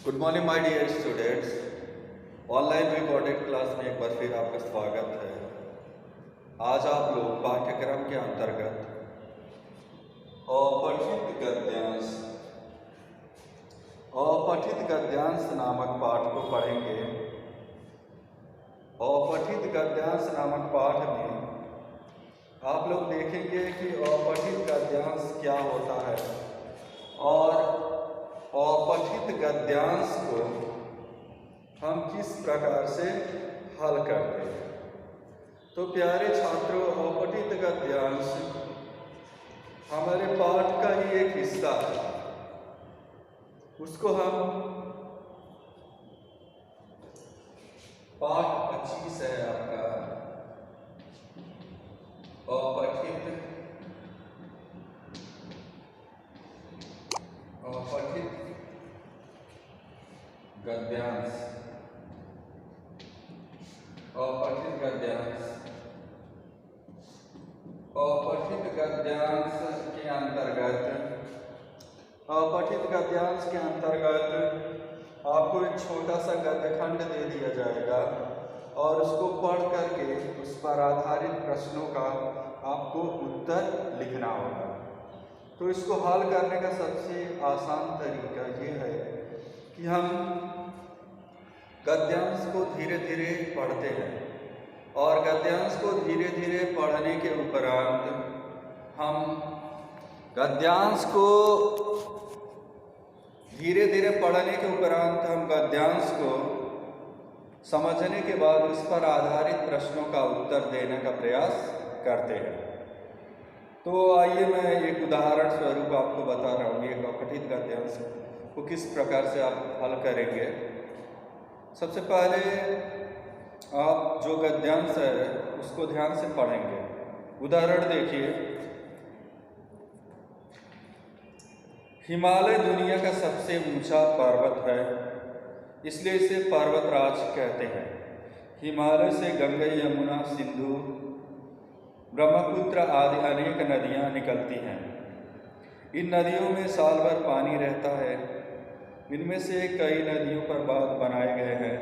Good morning my dear students. Online recorded class में एक बार फिर आपका स्वागत है। आज आप लोग पाठ्यक्रम के अंतर्गत अपठित गद्यांश नामक पाठ को पढ़ेंगे। अपठित गद्यांश नामक पाठ में आप लोग देखेंगे कि अपठित गद्यांश क्या होता है और अपठित गद्यांश को हम किस प्रकार से हल करते हैं। तो प्यारे छात्रों, अपठित गद्यांश हमारे पाठ का ही एक हिस्सा है। उसको हम पाठ 25 है आपका अपठित गद्यांश। अपठित गद्यांश के अंतर्गत आपको एक छोटा सा गद्यखंड दे दिया जाएगा और उसको पढ़ करके उस पर आधारित प्रश्नों का आपको उत्तर लिखना होगा। तो इसको हल करने का सबसे आसान तरीका ये है कि हम गद्यांश को धीरे धीरे पढ़ते हैं और गद्यांश को धीरे धीरे पढ़ने के उपरांत हम गद्यांश को समझने के बाद उस पर आधारित प्रश्नों का उत्तर देने का प्रयास करते हैं। तो आइए मैं एक उदाहरण स्वरूप आपको बता रहा हूँ एक अपठित गद्यांश को किस प्रकार से आप हल करेंगे। सबसे पहले आप जो गद्यांश है उसको ध्यान से पढ़ेंगे। उदाहरण देखिए, हिमालय दुनिया का सबसे ऊंचा पर्वत है, इसलिए इसे पर्वतराज कहते हैं। हिमालय से गंगा, यमुना, सिंधु, ब्रह्मपुत्र आदि अनेक नदियां निकलती हैं। इन नदियों में साल भर पानी रहता है। इनमें से कई नदियों पर बांध बनाए गए हैं।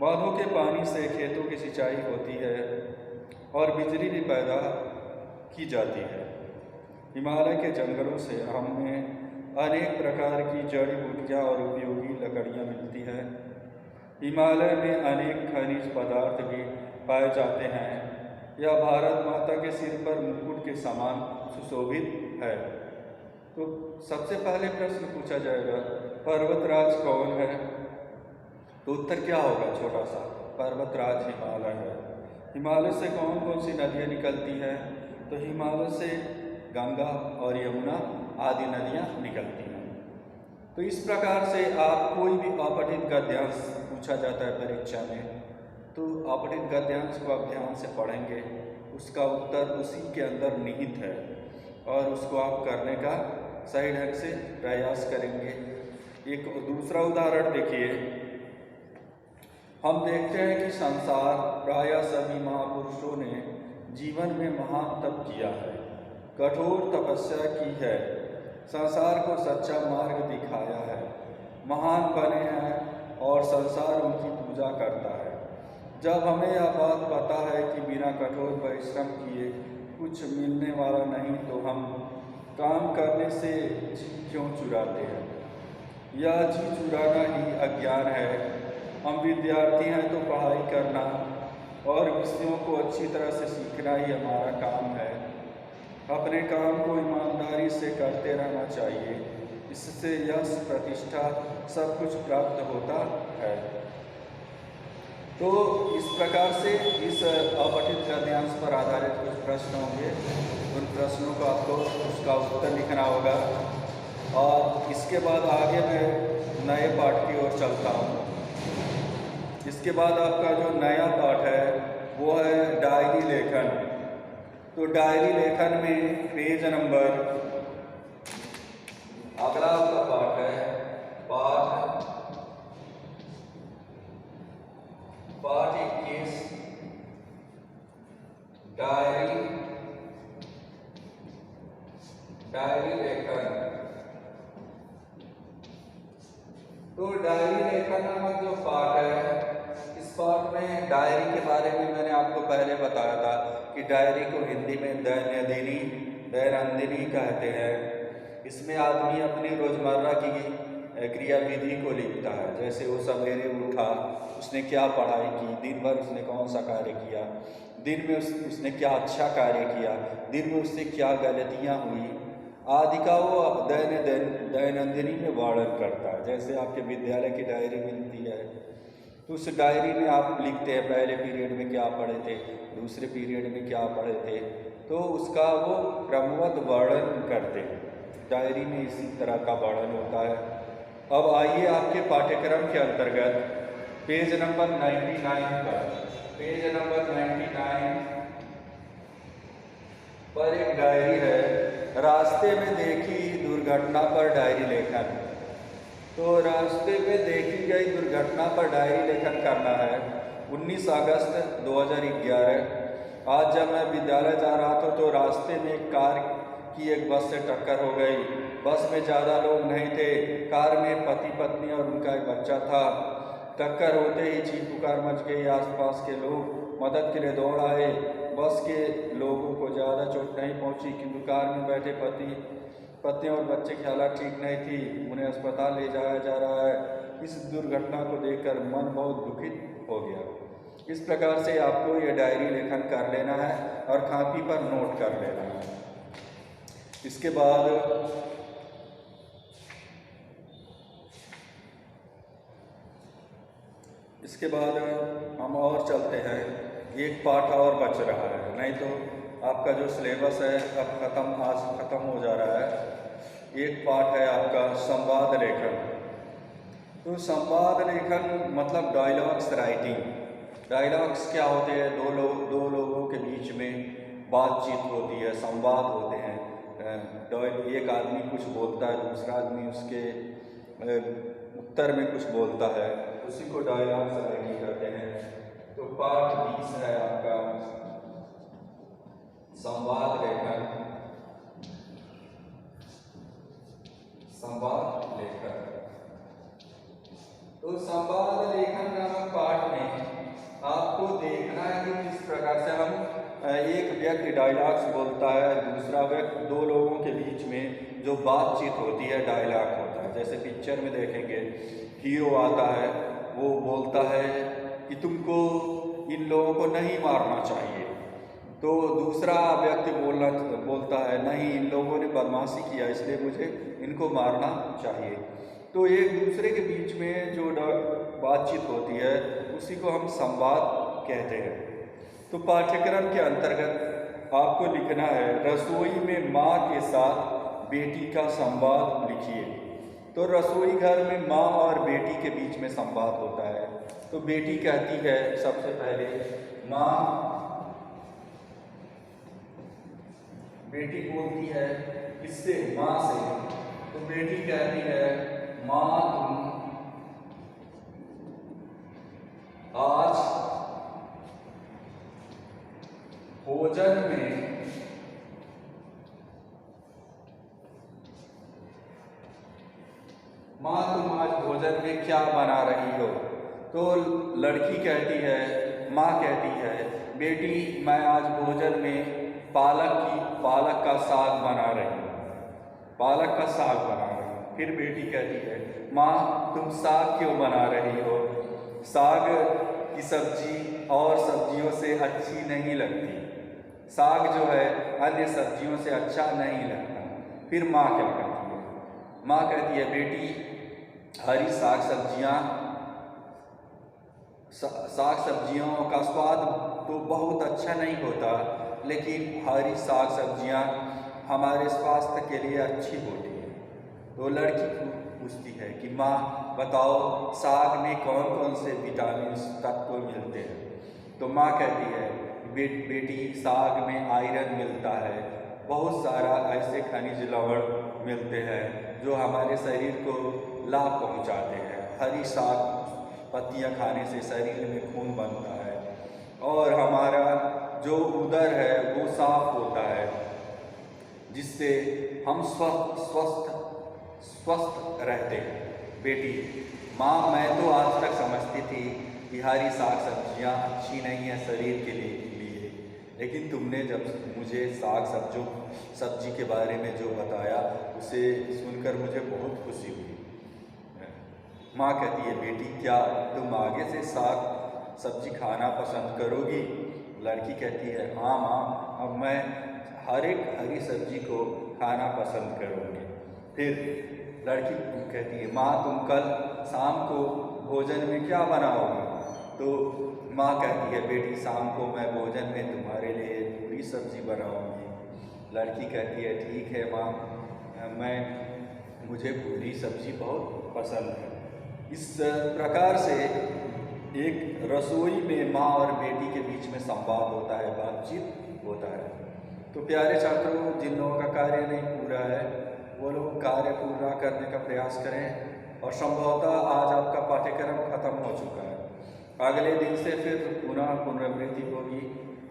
बांधों के पानी से खेतों की सिंचाई होती है और बिजली भी पैदा की जाती है। हिमालय के जंगलों से हमें अनेक प्रकार की जड़ी बूटियाँ और उपयोगी लकड़ियाँ मिलती हैं। हिमालय में अनेक खनिज पदार्थ भी पाए जाते हैं। यह भारत माता के सिर पर मुकुट के समान सुशोभित है। तो सबसे पहले प्रश्न पूछा जाएगा, पर्वतराज कौन है? तो उत्तर क्या होगा? छोटा सा, पर्वतराज हिमालय है। हिमालय से कौन कौन सी नदियाँ निकलती हैं? तो हिमालय से गंगा और यमुना आदि नदियाँ निकलती हैं। तो इस प्रकार से आप कोई भी अपठित गद्यांश पूछा जाता है परीक्षा में, तो अपठित गद्यांश को आप ध्यान से पढ़ेंगे, उसका उत्तर उसी के अंदर निहित है और उसको आप करने का सही ढंग से प्रयास करेंगे। एक दूसरा उदाहरण देखिए, हम देखते हैं कि संसार प्रायः सभी महापुरुषों ने जीवन में महान तप किया है, कठोर तपस्या की है, संसार को सच्चा मार्ग दिखाया है, महान बने हैं और संसार उनकी पूजा करता है। जब हमें यह बात पता है कि बिना कठोर परिश्रम किए कुछ मिलने वाला नहीं, तो हम काम करने से जी क्यों चुराते हैं? यह जी चुराना ही अज्ञान है। हम विद्यार्थी हैं तो पढ़ाई करना और विषयों को अच्छी तरह से सीखना ही हमारा काम है। अपने काम को ईमानदारी से करते रहना चाहिए, इससे यश, प्रतिष्ठा सब कुछ प्राप्त होता है। तो इस प्रकार से इस अपठित गद्यांश पर आधारित कुछ प्रश्न होंगे। उन प्रश्नों को आपको उसका उत्तर लिखना होगा और इसके बाद आगे मैं नए पाठ की ओर चलता हूँ। इसके बाद आपका जो नया पाठ है वो है डायरी लेखन। तो डायरी लेखन में पेज नंबर, अगला आपका पाठ है पाठ 21, डायरी लेखन। तो डायरी लेखन नामक जो पाठ है, इस पाठ में डायरी के बारे में मैंने आपको पहले बताया था कि डायरी को हिंदी में दैनंदिनी कहते हैं। इसमें आदमी अपनी रोज़मर्रा की क्रियाविधि को लिखता है, जैसे वो सवेरे उठा, उसने क्या पढ़ाई की, दिन भर उसने कौन सा कार्य किया, दिन में उसने क्या अच्छा कार्य किया, दिन में उससे क्या गलतियाँ हुई आदि का वो दैनंदिनी में वर्णन करता है। जैसे आपके विद्यालय की डायरी मिलती है, तो उस डायरी में आप लिखते हैं पहले पीरियड में क्या पढ़े थे, दूसरे पीरियड में क्या पढ़े थे, तो उसका वो क्रमबद्ध वर्णन करते हैं। डायरी में इसी तरह का वर्णन होता है। अब आइए आपके पाठ्यक्रम के अंतर्गत पेज नंबर 99 पर एक डायरी है, रास्ते में देखी दुर्घटना पर डायरी लेखन। तो रास्ते में देखी गई दुर्घटना पर डायरी लेखन करना है। 19 अगस्त 2011 आज जब मैं विद्यालय जा रहा था तो रास्ते में एक कार की एक बस से टक्कर हो गई। बस में ज़्यादा लोग नहीं थे, कार में पति पत्नी और उनका एक बच्चा था। टक्कर होते ही चीख पुकार मच गई, आसपास के लोग मदद के लिए दौड़ आए। बस के लोगों को ज़्यादा चोट नहीं पहुंची, किंतु कार में बैठे पत्नी और बच्चे की हालत ठीक नहीं थी, उन्हें अस्पताल ले जाया जा रहा है। इस दुर्घटना को देखकर मन बहुत दुखित हो गया। इस प्रकार से आपको ये डायरी लेखन कर लेना है और कॉपी पर नोट कर लेना है। इसके बाद हम और चलते हैं। एक पाठ और बच रहा है, नहीं तो आपका जो सिलेबस है अब आज ख़त्म हो जा रहा है। एक पाठ है आपका संवाद लेखन। तो संवाद लेखन मतलब डायलॉग्स राइटिंग। डायलॉग्स क्या होते हैं? दो लोगों के बीच में बातचीत होती है, संवाद होते हैं। एक आदमी कुछ बोलता है, दूसरा आदमी उसके उत्तर में कुछ बोलता है, उसी को डायलॉग्स राइटिंग कहते हैं। तो पाठ 20 है आपका संवाद लेखन। तो संवाद लेखन नामक पाठ में आपको देखना है कि किस प्रकार से हम एक व्यक्ति डायलॉग्स बोलता है, दूसरा व्यक्ति, दो लोगों के बीच में जो बातचीत होती है डायलॉग होता है। जैसे पिक्चर में देखेंगे, हीरो आता है, वो बोलता है कि तुमको इन लोगों को नहीं मारना चाहिए, तो दूसरा व्यक्ति बोलता है नहीं, इन लोगों ने बदमाशी किया इसलिए मुझे इनको मारना चाहिए। तो एक दूसरे के बीच में जो बातचीत होती है उसी को हम संवाद कहते हैं। तो पाठ्यक्रम के अंतर्गत आपको लिखना है, रसोई में माँ के साथ बेटी का संवाद लिखिए। तो रसोई घर में माँ और बेटी के बीच में संवाद होता है। तो बेटी कहती है सबसे पहले माँ, बेटी बोलती है किससे? माँ से। तो बेटी कहती है माँ तुम आज भोजन में भोजन में क्या बना रही हो? तो लड़की कहती है, माँ कहती है बेटी मैं आज भोजन में पालक का साग बना रही हूँ, पालक का साग बना रही हूँ। फिर बेटी कहती है माँ तुम साग क्यों बना रही हो? साग की सब्जी और सब्जियों से अच्छी नहीं लगती, साग जो है अन्य सब्जियों से अच्छा नहीं लगता। फिर माँ क्या कहती है? माँ कहती है बेटी हरी साग सब्जियों का स्वाद तो बहुत अच्छा नहीं होता, लेकिन हरी साग सब्जियाँ हमारे स्वास्थ्य के लिए अच्छी होती है। तो लड़की पूछती है कि माँ बताओ साग में कौन कौन से विटामिन तत्व मिलते हैं? तो माँ कहती है बेटी साग में आयरन मिलता है, बहुत सारा ऐसे खनिज लवण मिलते हैं जो हमारे शरीर को लाभ पहुंचाते हैं। हरी साग पत्तियां खाने से शरीर में खून बनता है और हमारा जो उदर है वो साफ होता है, जिससे हम स्वस्थ रहते हैं। बेटी माँ, मैं तो आज तक समझती थी कि हरी साग सब्जियाँ अच्छी नहीं है शरीर के लिए, लेकिन तुमने जब मुझे सब्जी के बारे में जो बताया उसे सुनकर मुझे बहुत खुशी हुई। माँ कहती है, बेटी क्या तुम आगे से साग सब्जी खाना पसंद करोगी? लड़की कहती है, हाँ माँ, अब मैं हर एक हरी सब्जी को खाना पसंद करूँगी। फिर लड़की कहती है, माँ तुम कल शाम को भोजन में क्या बनाओगी? तो माँ कहती है, बेटी शाम को मैं भोजन में तुम्हारे लिए पूरी सब्जी बनाऊँगी। लड़की कहती है, ठीक है माँ, मुझे पूरी सब्जी बहुत पसंद है। इस प्रकार से एक रसोई में माँ और बेटी के बीच में संवाद होता है, बातचीत होता है। तो प्यारे छात्रों, जिन लोगों का कार्य नहीं पूरा है वो लोग कार्य पूरा करने का प्रयास करें। और संभवतः आज आपका पाठ्यक्रम खत्म हो चुका है। अगले दिन से फिर पुनः पुनरावृत्ति होगी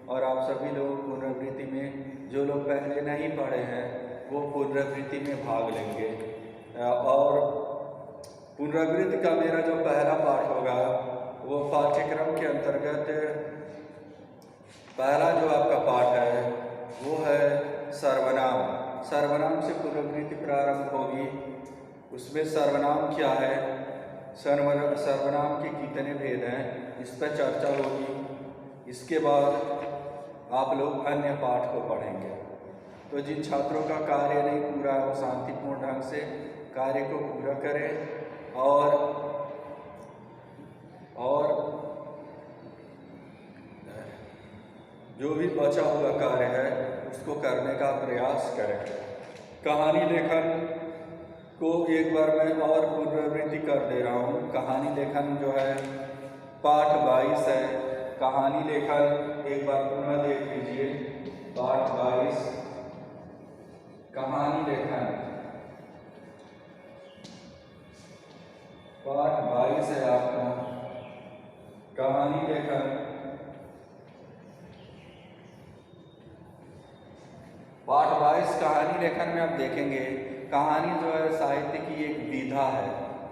और आप सभी लोग पुनरावृत्ति में, जो लोग पहले नहीं पढ़े हैं वो पुनरावृत्ति में भाग लेंगे। और पुनरावृत्ति का मेरा जो पहला पाठ होगा वो पाठ्यक्रम के अंतर्गत पहला जो आपका पाठ है वो है सर्वनाम। सर्वनाम से पुनरावृत्ति प्रारंभ होगी। उसमें सर्वनाम क्या है, सर्वनाम के कितने भेद हैं, इस पर चर्चा होगी। इसके बाद आप लोग अन्य पाठ को पढ़ेंगे। तो जिन छात्रों का कार्य नहीं पूरा वो शांतिपूर्ण ढंग से कार्य को पूरा करें और जो भी बचा हुआ कार्य है उसको करने का प्रयास करें। कहानी लेखन को एक बार मैं और पुनरावृत्ति कर दे रहा हूँ। कहानी लेखन जो है पाठ 22 है। कहानी लेखन एक बार पुनः देख लीजिए, पाठ 22 कहानी लेखन, पाठ 22 है आपका कहानी लेखन। पाठ 22 कहानी लेखन में आप देखेंगे कहानी जो है साहित्य की एक विधा है।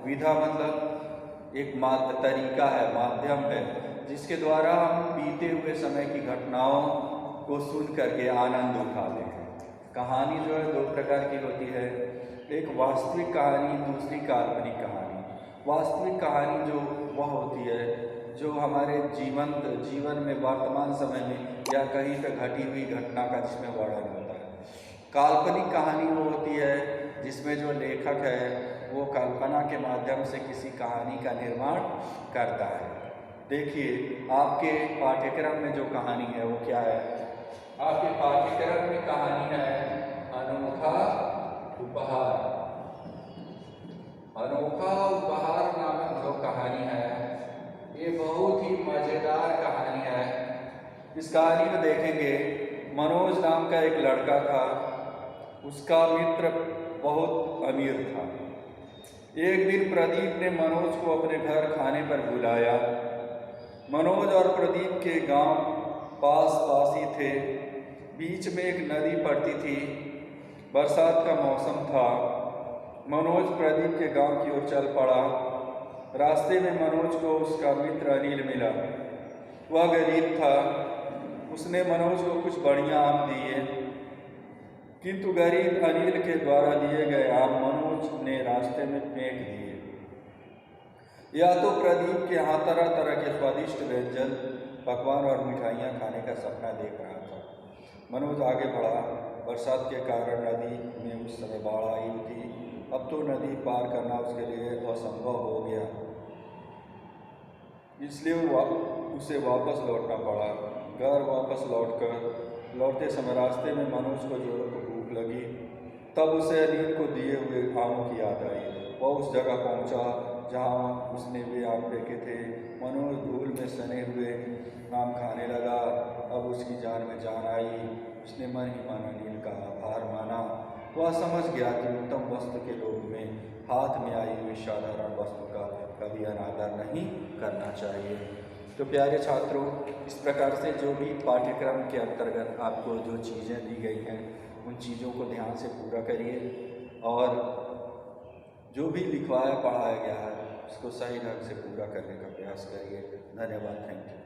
विधा मतलब एक तरीका है, माध्यम है, जिसके द्वारा हम बीते हुए समय की घटनाओं को सुन करके आनंद उठाते हैं। कहानी जो है दो प्रकार की होती है, एक वास्तविक कहानी, दूसरी काल्पनिक कहानी। वास्तविक कहानी जो वह होती है जो हमारे जीवन में वर्तमान समय में या कहीं पर घटी हुई घटना का जिसमें वर्णन होता है। काल्पनिक कहानी वो होती है जिसमें जो लेखक है वो कल्पना के माध्यम से किसी कहानी का निर्माण करता है। देखिए आपके पाठ्यक्रम में जो कहानी है वो क्या है, आपके पाठ्यक्रम में कहानी है अनोखा उपहार। अनोखा उपहार नामक जो कहानी है ये बहुत ही मज़ेदार कहानी है। इस कहानी में देखेंगे मनोज नाम का एक लड़का था, उसका मित्र बहुत अमीर था। एक दिन प्रदीप ने मनोज को अपने घर खाने पर बुलाया। मनोज और प्रदीप के गांव पास ही थे। बीच में एक नदी पड़ती थी। बरसात का मौसम था। मनोज प्रदीप के गांव की ओर चल पड़ा। रास्ते में मनोज को उसका मित्र अनिल मिला। वह गरीब था। उसने मनोज को कुछ बढ़िया आम दिए, किंतु गरीब अनिल के द्वारा दिए गए आम मनोज ने रास्ते में फेंक दिए। या तो प्रदीप के यहाँ तरह तरह के स्वादिष्ट व्यंजन, पकवान और मिठाइयाँ खाने का सपना देख रहा था। मनोज आगे बढ़ा। बरसात के कारण नदी में उस समय बाढ़ आई थी। अब तो नदी पार करना उसके लिए असंभव हो गया, इसलिए उसे वापस लौटना पड़ा। घर वापस लौटते समय रास्ते में मनोज को जोरों को भूख लगी। तब उसे अनिल को दिए हुए आमों की याद आई। वह उस जगह पहुंचा जहां उसने वे आम फेंके थे। मनोज धूल में सने हुए आम खाने लगा। अब उसकी जान में जान आई। उसने मन ही मन अनिल का आभार माना। वह समझ गया कि उत्तम वस्तु के लोभ में हाथ में आई हुई साधारण वस्तु का कभी अनादर नहीं करना चाहिए। तो प्यारे छात्रों, इस प्रकार से जो भी पाठ्यक्रम के अंतर्गत आपको जो चीज़ें दी गई हैं उन चीज़ों को ध्यान से पूरा करिए और जो भी लिखवाया पढ़ाया गया है उसको उसको सही ढंग से पूरा करने का प्रयास करिए। धन्यवाद। Thank you.